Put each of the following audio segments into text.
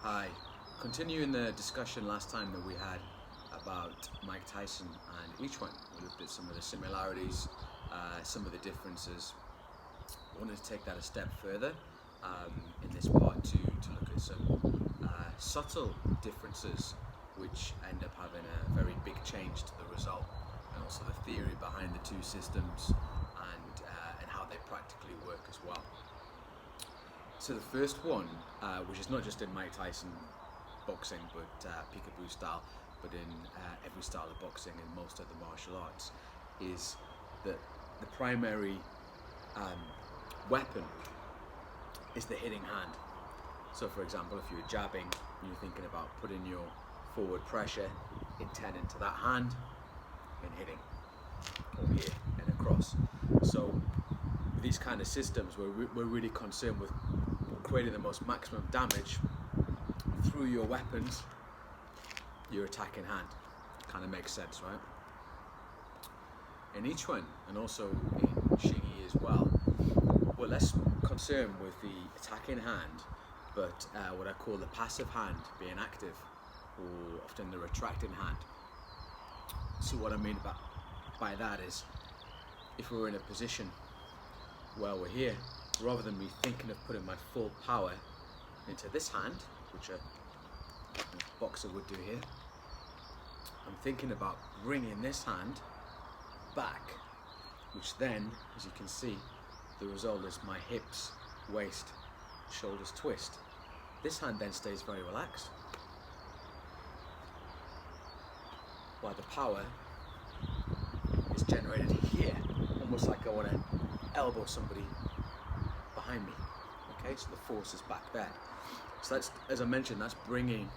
Hi. Continuing the discussion last time that we had about Mike Tyson and Yiquan, we looked at some of the similarities, some of the differences. I wanted to take that a step further in this part to look at some subtle differences which end up having a very big change to the result, and also the theory behind the two systems and how they practically work as well. So the first one, which is not just in Mike Tyson boxing, but peekaboo style, but in every style of boxing and most of the martial arts, is that the primary weapon is the hitting hand. So for example, if you're jabbing and you're thinking about putting your forward pressure, intent into that hand and hitting, or here and across. So these kind of systems, we're really concerned with creating the most maximum damage through your weapons, your attacking hand. Kind of makes sense, right? In each one, and also in Xingyi as well, we're less concerned with the attacking hand, but what I call the passive hand being active, or often the retracting hand. So what I mean by that is, if we're in a position where we're here, rather than me thinking of putting my full power into this hand, which a boxer would do here, I'm thinking about bringing this hand back, which then, as you can see, the result is my hips, waist, shoulders twist. This hand then stays very relaxed, while the power is generated here, almost like I want to elbow somebody behind me. Okay, so the force is back there. So that's, as I mentioned, that's bringing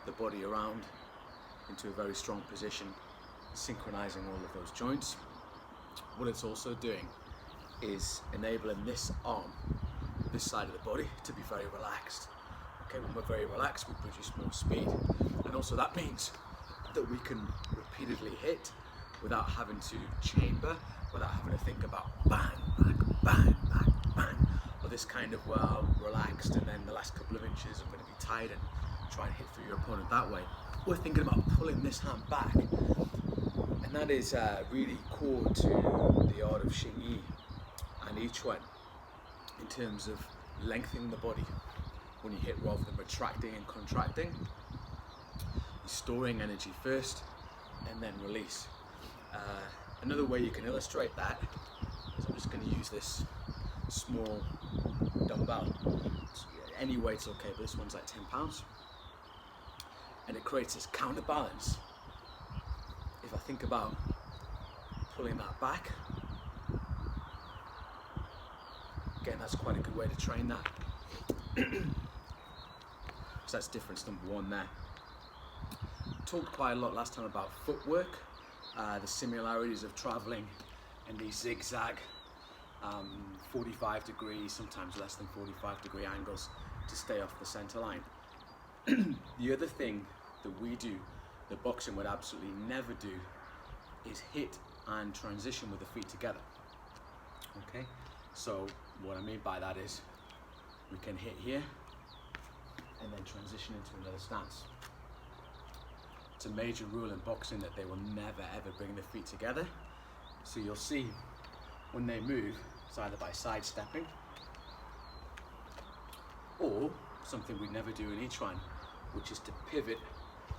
the body around into a very strong position, synchronizing all of those joints. What it's also doing is enabling this arm, this side of the body, to be very relaxed. Okay, when we're very relaxed, we produce more speed, and also that means that we can repeatedly hit without having to chamber, without having to think about bang, back, bang, back, bang, or this kind of, well, relaxed, and then the last couple of inches I'm going to be tight and try and hit through your opponent that way. We're thinking about pulling this hand back, and that is really core to the art of Xingyi and Yiquan in terms of lengthening the body. When you hit, rather than retracting and contracting, you're storing energy first and then release. Another way you can illustrate that is, I'm just going to use this small dumbbell. Any weight's okay, but this one's like 10 pounds. And it creates this counterbalance. If I think about pulling that back, again, that's quite a good way to train that. So that's difference number one there. Talked quite a lot last time about footwork, the similarities of traveling in these zigzag 45 degree, sometimes less than 45 degree angles to stay off the center line. The other thing that we do, that boxing would absolutely never do, is hit and transition with the feet together. Okay, so what I mean by that is, we can hit here and then transition into another stance. It's a major rule in boxing that they will never ever bring the feet together. So you'll see when they move, it's either by sidestepping, or something we never do in each one, which is to pivot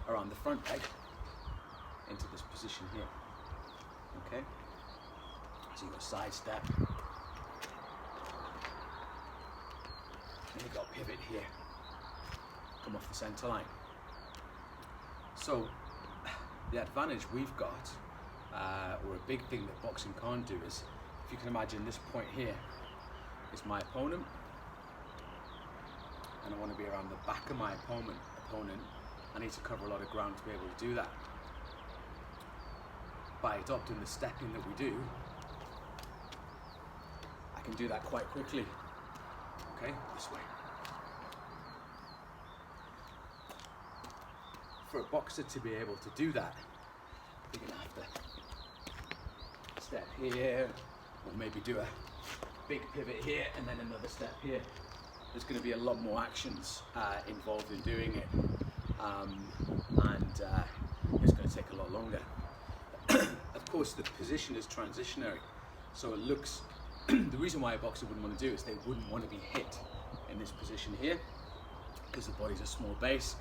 around the front leg into this position here. Okay? So you've got sidestep, and you've got pivot here, come off the center line. So the advantage we've got, or a big thing that boxing can't do, is, if you can imagine this point here is my opponent, and I want to be around the back of my opponent, I need to cover a lot of ground to be able to do that. By adopting the stepping that we do, I can do that quite quickly. Okay, this way. For a boxer to be able to do that, you're going to have to step here, or maybe do a big pivot here and then another step here. there's going to be a lot more actions involved in doing it, and it's going to take a lot longer. Of course, the position is transitionary, so it looks, the reason why a boxer wouldn't want to do it is they wouldn't want to be hit in this position here, because the body's a small base.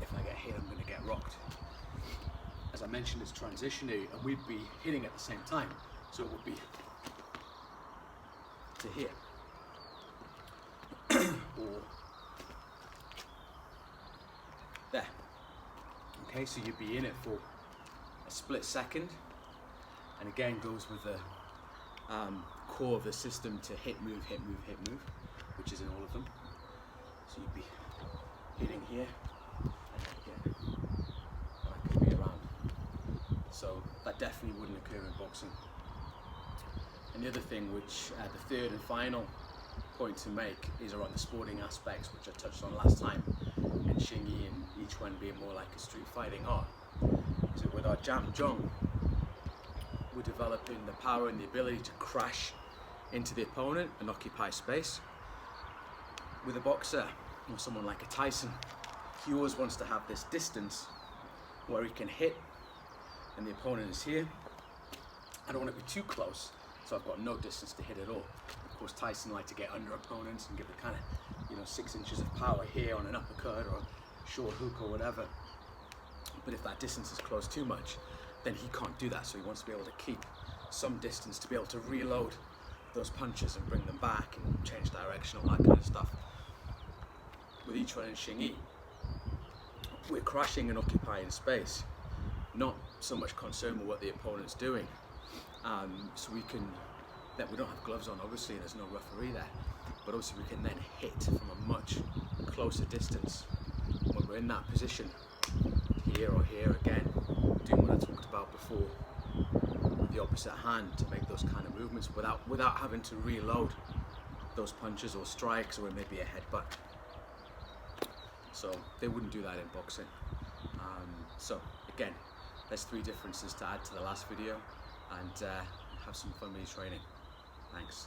If I get hit, I'm going to get rocked. As I mentioned, it's transitionary, and we'd be hitting at the same time, so it would be to here, or there. Okay, so you'd be in it for a split second, and again goes with the core of the system to hit, move, hit, move, hit, move, which is in all of them. So you'd be hitting here, and here, and I could be around. So that definitely wouldn't occur in boxing. And the other thing, which the third and final point to make, is around the sporting aspects, which I touched on last time, and Xingyi and Yiquan being more like a street fighting art. So with our Jam Jong, we're developing the power and the ability to crash into the opponent and occupy space. With a boxer, or someone like a Tyson, he always wants to have this distance where he can hit and the opponent is here. I don't want to be too close, so I've got no distance to hit at all. Of course, Tyson likes to get under opponents and give the kind of, 6 inches of power here on an uppercut or a short hook or whatever. But if that distance is close too much, then he can't do that. So he wants to be able to keep some distance to be able to reload those punches and bring them back and change direction, all that kind of stuff. With Yiquan and Xingyi, we're crashing and occupying space, not so much concerned with what the opponent's doing. So we don't have gloves on, obviously, there's no referee there, but obviously we can then hit from a much closer distance. When we're in that position, here or here again, doing what I talked about before, with the opposite hand to make those kind of movements without having to reload those punches or strikes, or maybe a headbutt. So they wouldn't do that in boxing. So again, there's 3 differences to add to the last video, and have some fun with your training. Thanks.